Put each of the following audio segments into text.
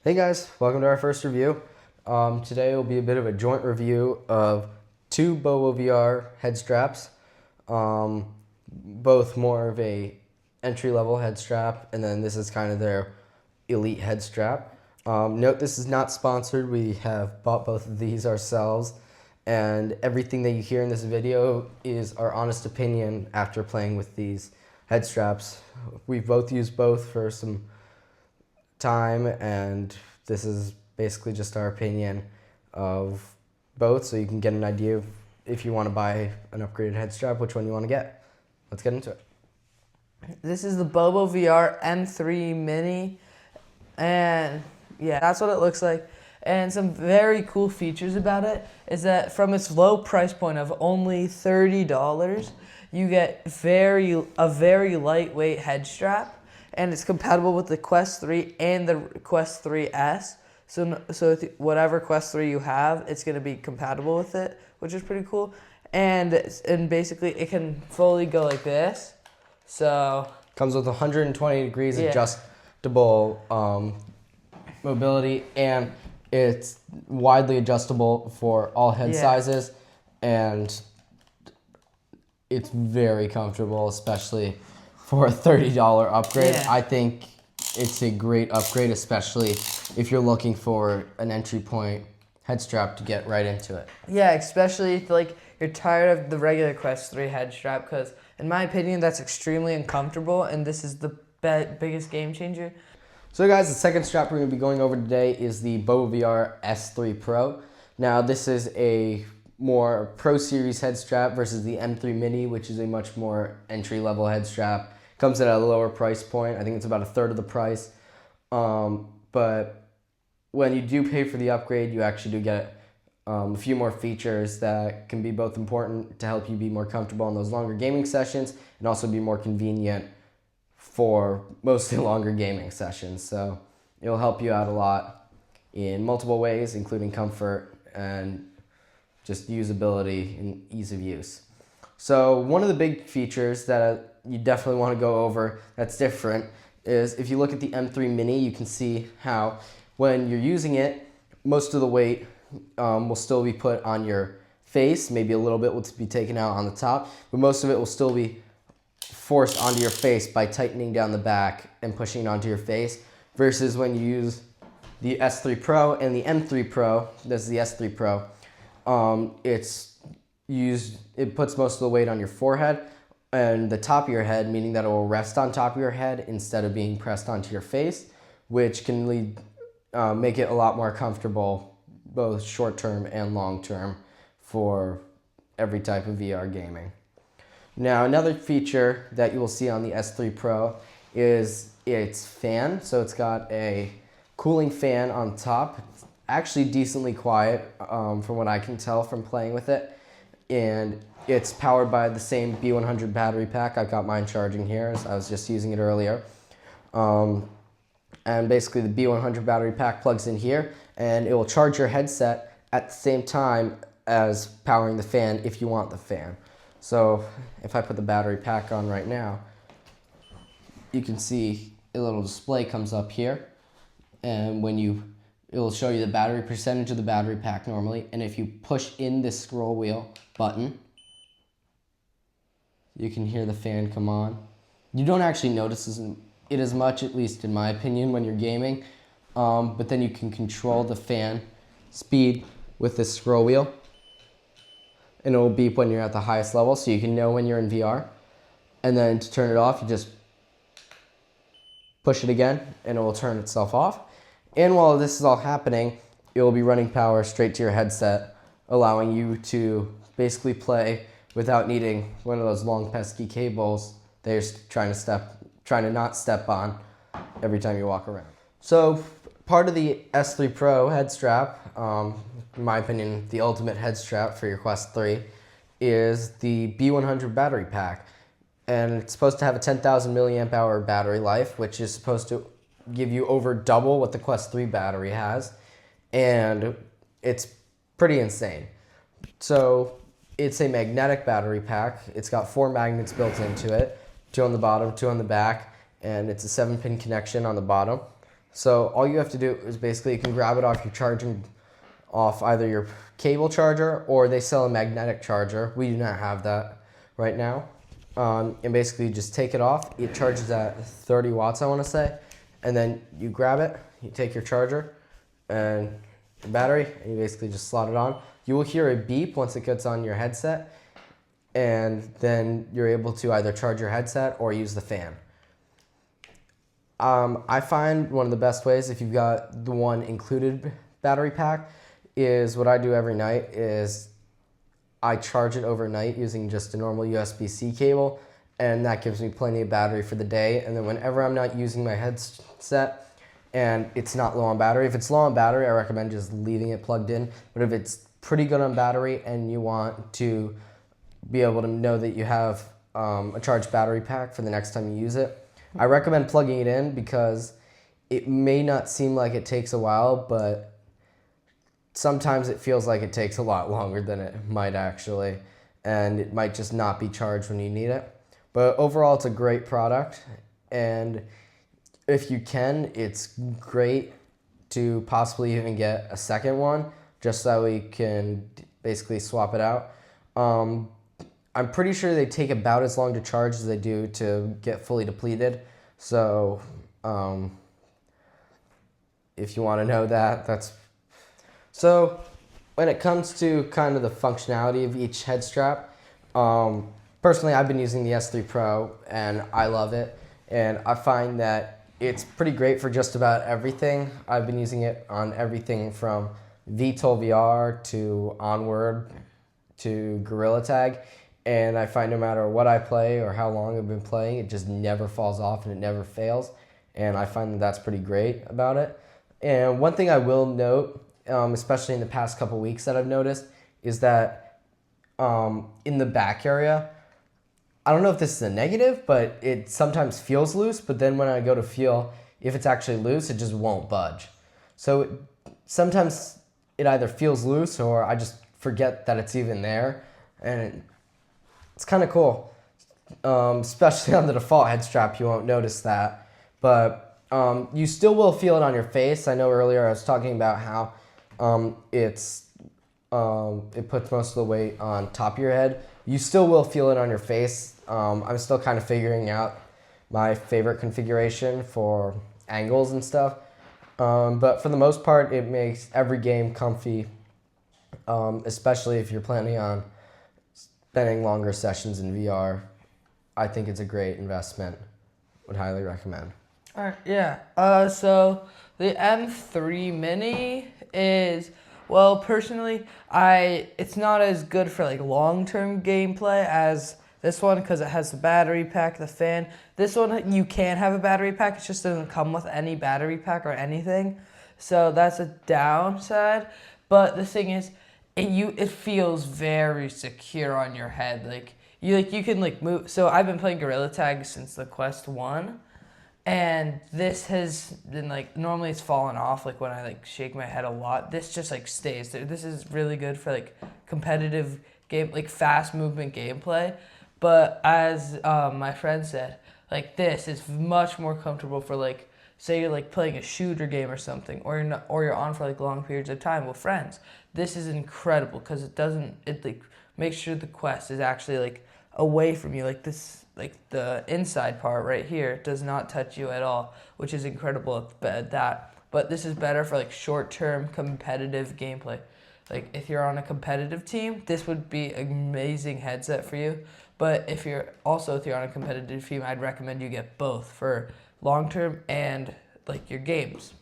Hey guys, welcome to our first review. Today will be a bit of a joint review of two Bobovr head straps, both more of a entry-level head strap, and then this is kind of their elite head strap. Note this is not sponsored. We have bought both of these ourselves, and everything that you hear in this video is our honest opinion after playing with these head straps. We've both used both for some time, and this is basically just our opinion of both, so you can get an idea of if you want to buy an upgraded head strap, which one you want to get. Let's get into it. This is the Bobovr M3 Mini, and yeah, that's what it looks like. And some very cool features about it is that from its low price point of only $30, you get a very lightweight head strap. And it's compatible with the Quest 3 and the Quest 3S. So whatever Quest 3 you have, it's going to be compatible with it, which is pretty cool. And basically, it can fully go like this. So comes with 120 degrees adjustable mobility, and it's widely adjustable for all head sizes, and it's very comfortable, especially for a $30 upgrade. I think it's a great upgrade, especially if you're looking for an entry point head strap to get right into it. Yeah, especially if you're tired of the regular Quest 3 head strap, because in my opinion, that's extremely uncomfortable, and this is the biggest game changer. So guys, the second strap we're going to be going over today is the Bobovr S3 Pro. Now this is a more Pro Series head strap versus the M3 Mini, which is a much more entry-level head strap. Comes at a lower price point. I think it's about a third of the price. But when you do pay for the upgrade, you actually do get a few more features that can be both important to help you be more comfortable in those longer gaming sessions and also be more convenient for mostly longer gaming sessions. So it'll help you out a lot in multiple ways, including comfort and just usability and ease of use. So one of the big features that you definitely want to go over that's different is if you look at the M3 Mini, you can see how when you're using it, most of the weight will still be put on your face. Maybe a little bit will be taken out on the top, but most of it will still be forced onto your face by tightening down the back and pushing it onto your face, versus when you use the S3 Pro and the M3 Pro, this is the S3 Pro, it puts most of the weight on your forehead and the top of your head, meaning that it will rest on top of your head instead of being pressed onto your face, which can make it a lot more comfortable, both short-term and long-term, for every type of VR gaming. Now, another feature that you will see on the S3 Pro is its fan. So it's got a cooling fan on top. It's actually decently quiet from what I can tell from playing with it. And it's powered by the same B100 battery pack. I've got mine charging here, as I was just using it earlier. And basically the B100 battery pack plugs in here, and it will charge your headset at the same time as powering the fan if you want the fan. So if I put the battery pack on right now, you can see a little display comes up here, and it will show you the battery percentage of the battery pack normally, and if you push in this scroll wheel button, you can hear the fan come on. You don't actually notice it as much, at least in my opinion, when you're gaming, but then you can control the fan speed with this scroll wheel, and it will beep when you're at the highest level, so you can know when you're in VR. And then to turn it off, you just push it again, and it will turn itself off. And while this is all happening, it will be running power straight to your headset, allowing you to basically play without needing one of those long pesky cables that you're trying to not step on every time you walk around. So part of the S3 Pro head strap, in my opinion, the ultimate head strap for your Quest 3, is the B100 battery pack. And it's supposed to have a 10,000 milliamp hour battery life, which is supposed to give you over double what the Quest 3 battery has. And it's pretty insane. So it's a magnetic battery pack. It's got 4 magnets built into it, 2 on the bottom, 2 on the back, and it's a 7-pin connection on the bottom. So all you have to do is basically you can grab it off your charging, off either your cable charger, or they sell a magnetic charger. We do not have that right now. And basically you just take it off. It charges at 30 watts, I want to say. And then you grab it, you take your charger and the battery, and you basically just slot it on. You will hear a beep once it gets on your headset, and then you're able to either charge your headset or use the fan. I find one of the best ways, if you've got the one included battery pack, is what I do every night is I charge it overnight using just a normal USB-C cable, and that gives me plenty of battery for the day. And then whenever I'm not using my headset and it's not low on battery, if it's low on battery, I recommend just leaving it plugged in. But if it's pretty good on battery and you want to be able to know that you have a charged battery pack for the next time you use it, I recommend plugging it in, because it may not seem like it takes a while, but sometimes it feels like it takes a lot longer than it might actually, and it might just not be charged when you need it. But overall, it's a great product, and if you can, it's great to possibly even get a second one, just so we can basically swap it out. I'm pretty sure they take about as long to charge as they do to get fully depleted. So if you want to know that, that's... So when it comes to kind of the functionality of each head strap, personally I've been using the S3 Pro and I love it. And I find that it's pretty great for just about everything. I've been using it on everything from VTOL VR to Onward to Gorilla Tag. And I find no matter what I play or how long I've been playing, it just never falls off and it never fails. And I find that that's pretty great about it. And one thing I will note, especially in the past couple weeks that I've noticed, is that in the back area, I don't know if this is a negative, but it sometimes feels loose, but then when I go to feel if it's actually loose, it just won't budge. So sometimes it either feels loose or I just forget that it's even there, and it's kind of cool. Especially on the default head strap, you won't notice that, but you still will feel it on your face. I know earlier I was talking about how it puts most of the weight on top of your head. You still will feel it on your face. I'm still kind of figuring out my favorite configuration for angles and stuff. But for the most part, it makes every game comfy, especially if you're planning on spending longer sessions in VR. I think it's a great investment. Would highly recommend. All right, yeah. So the M3 Mini is, well, personally, it's not as good for like long-term gameplay as this one, because it has the battery pack, the fan. This one, you can have a battery pack. It just doesn't come with any battery pack or anything. So that's a downside. But the thing is, it feels very secure on your head. You can move. So I've been playing Gorilla Tag since the Quest 1. And this has been normally it's fallen off when I shake my head a lot. This just stays there. This is really good for competitive game, fast movement gameplay. But as my friend said, this is much more comfortable for say you're playing a shooter game or something, or you're on for long periods of time with friends. This is incredible because it makes sure the Quest is actually away from you. The inside part right here does not touch you at all, which is incredible at that. But this is better for short-term competitive gameplay. If you're on a competitive team, this would be an amazing headset for you. But if you're on a competitive team, I'd recommend you get both for long-term and your games.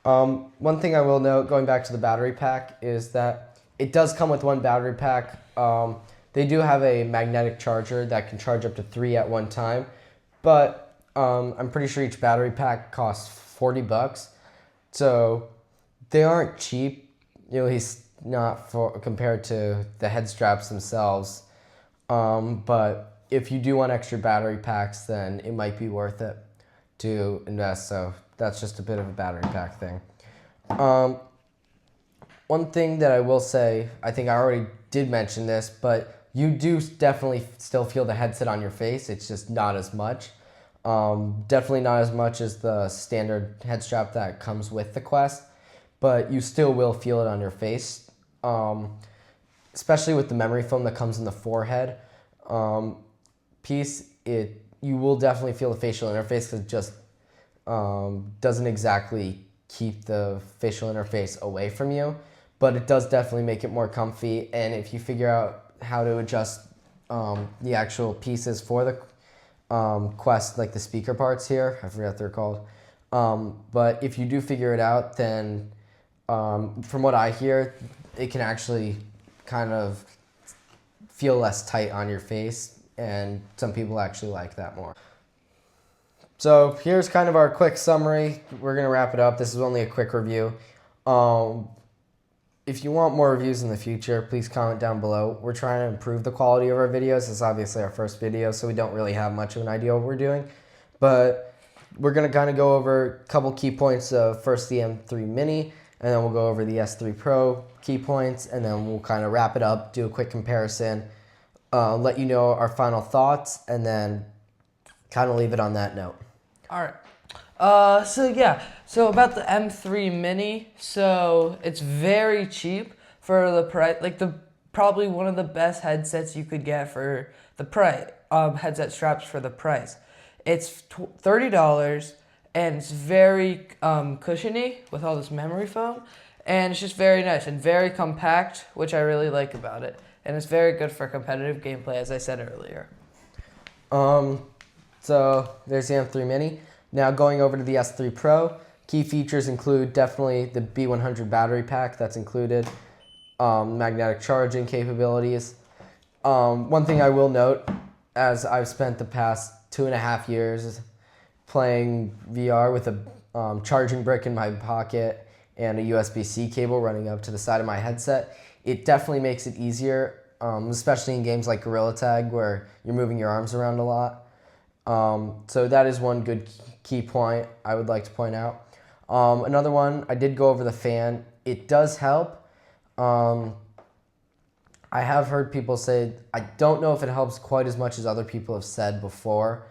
One thing I will note, going back to the battery pack, is that it does come with one battery pack. They do have a magnetic charger that can charge up to 3 at one time, but I'm pretty sure each battery pack costs $40. So they aren't cheap, at least not compared to the head straps themselves. But if you do want extra battery packs, then it might be worth it to invest. So that's just a bit of a battery pack thing. One thing that I will say, I think I already did mention this, but you do definitely still feel the headset on your face. It's just not as much. Definitely not as much as the standard head strap that comes with the Quest, but you still will feel it on your face, especially with the memory foam that comes in the forehead piece. You will definitely feel the facial interface because it just doesn't exactly keep the facial interface away from you, but it does definitely make it more comfy. And if you figure out how to adjust the actual pieces for the Quest, like the speaker parts here, I forgot what they're called, but if you do figure it out, then from what I hear, it can actually kind of feel less tight on your face, and some people actually like that more. So here's kind of our quick summary. We're going to wrap it up. This is only a quick review. If you want more reviews in the future, please comment down below. We're trying to improve the quality of our videos. It's obviously our first video, so we don't really have much of an idea what we're doing. But we're going to kind of go over a couple key points of first the M3 Mini, and then we'll go over the S3 Pro key points, and then we'll kind of wrap it up, do a quick comparison, let you know our final thoughts, and then kind of leave it on that note. All right. So about the M3 Mini, so it's very cheap for the price, like probably one of the best headsets you could get for the price, headset straps for the price. It's $30, and it's very cushiony with all this memory foam, and it's just very nice and very compact, which I really like about it. And it's very good for competitive gameplay, as I said earlier. So there's the M3 Mini. Now going over to the S3 Pro, key features include definitely the B100 battery pack that's included, magnetic charging capabilities. One thing I will note, as I've spent the past 2.5 years playing VR with a charging brick in my pocket and a USB-C cable running up to the side of my headset, it definitely makes it easier, especially in games like Gorilla Tag where you're moving your arms around a lot. So that is one good key point I would like to point out. Another one, I did go over the fan. It does help. I have heard people say, I don't know if it helps quite as much as other people have said before.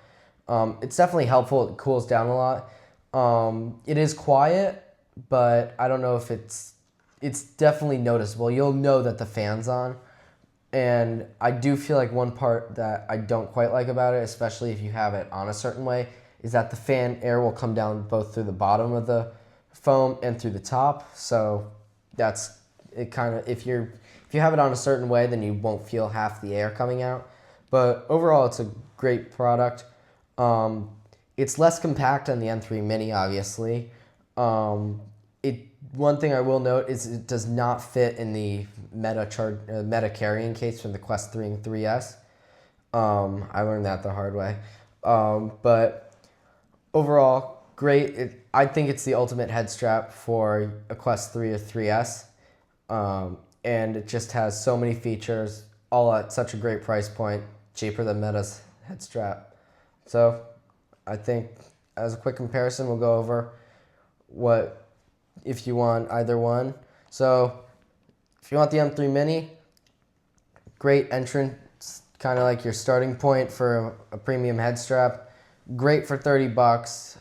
It's definitely helpful. It cools down a lot. It is quiet, but I don't know if it's definitely noticeable. You'll know that the fan's on. And I do feel like one part that I don't quite like about it, especially if you have it on a certain way, is that the fan air will come down both through the bottom of the foam and through the top. So that's it. Kind of, if you have it on a certain way, then you won't feel half the air coming out. But overall, it's a great product. It's less compact than the M3 Mini, obviously. One thing I will note is it does not fit in the Meta carrying case from the Quest 3 and 3S. I learned that the hard way. But overall, great. I think it's the ultimate head strap for a Quest 3 or 3S. And it just has so many features, all at such a great price point, cheaper than Meta's head strap. So I think as a quick comparison, we'll go over what if you want either one. So if you want the M3 Mini, great entrance, kind of like your starting point for a premium head strap. Great for $30,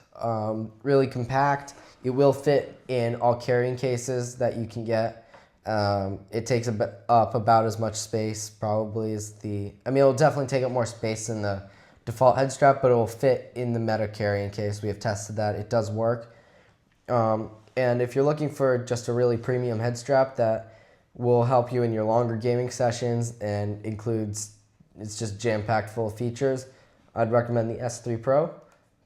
really compact. It will fit in all carrying cases that you can get. It takes up about as much space probably as it'll definitely take up more space than the default head strap, but it will fit in the Meta carrying case. We have tested that. It does work. And if you're looking for just a really premium head strap that will help you in your longer gaming sessions and it's just jam-packed full of features, I'd recommend the S3 Pro.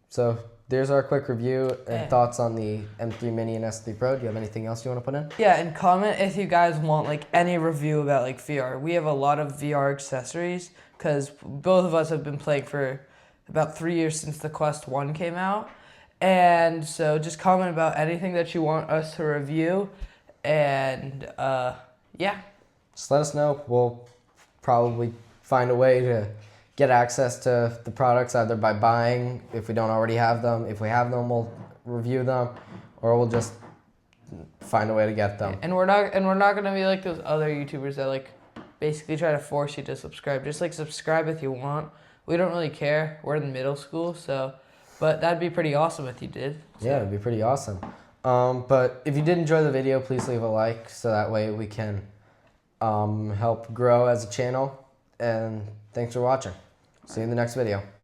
So there's our quick review and thoughts on the M3 Mini and S3 Pro. Do you have anything else you want to put in? Yeah, and comment if you guys want like any review about like VR. We have a lot of VR accessories because both of us have been playing for about 3 years since the Quest 1 came out. And so just comment about anything that you want us to review. And yeah. Just let us know. We'll probably find a way to get access to the products either by buying if we don't already have them. If we have them, we'll review them, or we'll just find a way to get them. And we're not gonna be like those other YouTubers that like basically try to force you to subscribe. Just like subscribe if you want. We don't really care. We're in middle school, so But that'd be pretty awesome if you did. So. Yeah, it'd be pretty awesome. But if you did enjoy the video, please leave a like so that way we can help grow as a channel. And thanks for watching. See you in the next video.